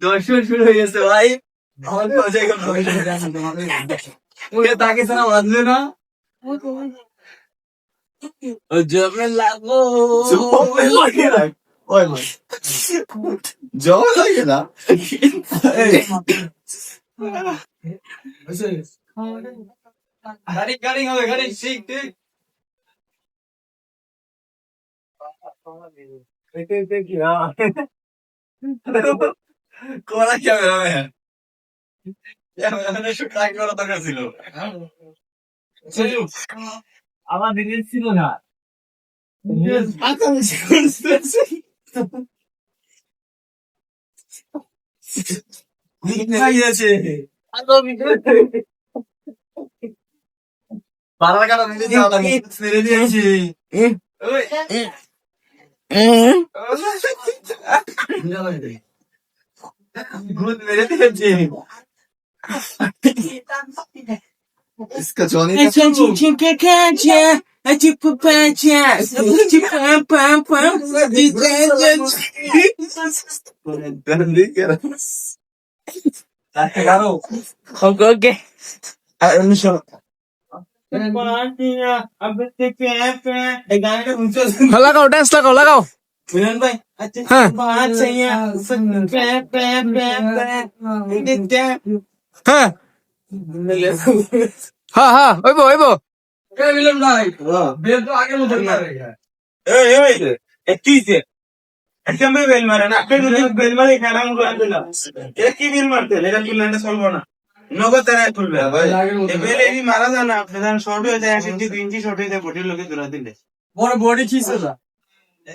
দর্শন শুরু হয়ে গেছে ভাই। আমার মুখে তাকিয়েছে না, বাঁধলে না জমে লাগো জমে লাগে না ওই ভাই জমে লাগে না গাড়ি গাড়ি হবে গাড়ি ঠিক ঠিক করা ক্যামেরাম্যান ক্যামেরাম্যানের শুট লাইট করা দরকার ছিল। আমার দিনের ছিল না পাড়ার কাটা ছেড়ে দিয়েছি ভূত মেরে দিয়েছি। इसका जॉनी ओके लगाओ डांस लगाओ लगाओ मिलन भाई हाँ हाँ हाँ हाँ ওইবো ওইবো মিलन भाई बेल तो आगे मुझे मारेगा একটা বেল মারে না, আপনি যদি বেল মারে খেলা মুখ আসবে না। কি বেল মারতে এটা প্ল্যানটা চলবো না, নগদ তারাই খুলবে বেল এই মারা যায় না, প্রধান শর্ট হয়ে যায় 1 ইঞ্চি 2 ইঞ্চি শর্ট হয়ে যায়, বডির লোকে ধরা দিলে বড় বডি ছিল না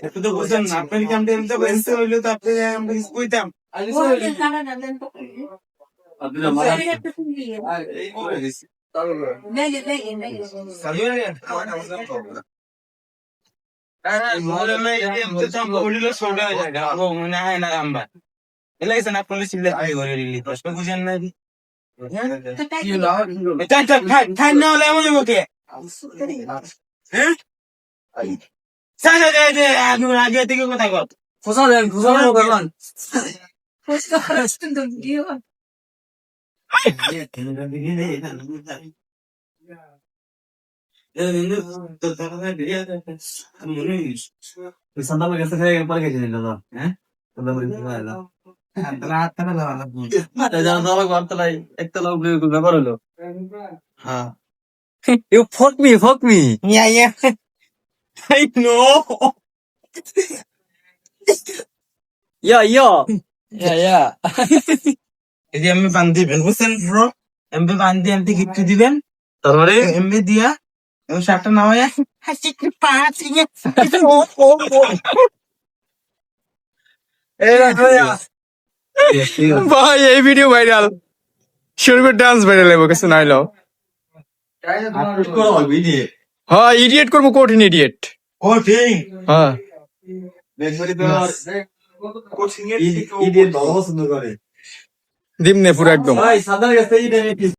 একটু তো বুঝছেন না। আপনার কামটা এমনি বেলতে হইলো তো আপনি আমরা কিছু কইতাম। আগে থেকে কথা কর ফসা দেন ফসা করলাম সন্ধ্যা গেছে পরে গেছে দাদা হ্যাঁ একতলা ব্যাপার হলো হ্যাঁ You fuck me. yeah I know Yeah. ইয়া এই যে আমি বান্ধ দিবেন বুঝছেন ব্রো, এমবি বান্ধ দিয়ে এমনি কিছু দিবেন, তারপরে এমবি দিয়া এবং শার্টটা নামায়া ভাই এই ভিডিও ভাইরাল শুরু করে ডান্স ভাইরাল হইব কিছু নাইলো হ্যাঁ ইডিয়েট করবো কঠিন ইডিয়েট ও ঠিক হ্যাঁ ইডিয়েট ভালো পছন্দ করে দিমনে পুরো একদম ভাই সাদার কাছে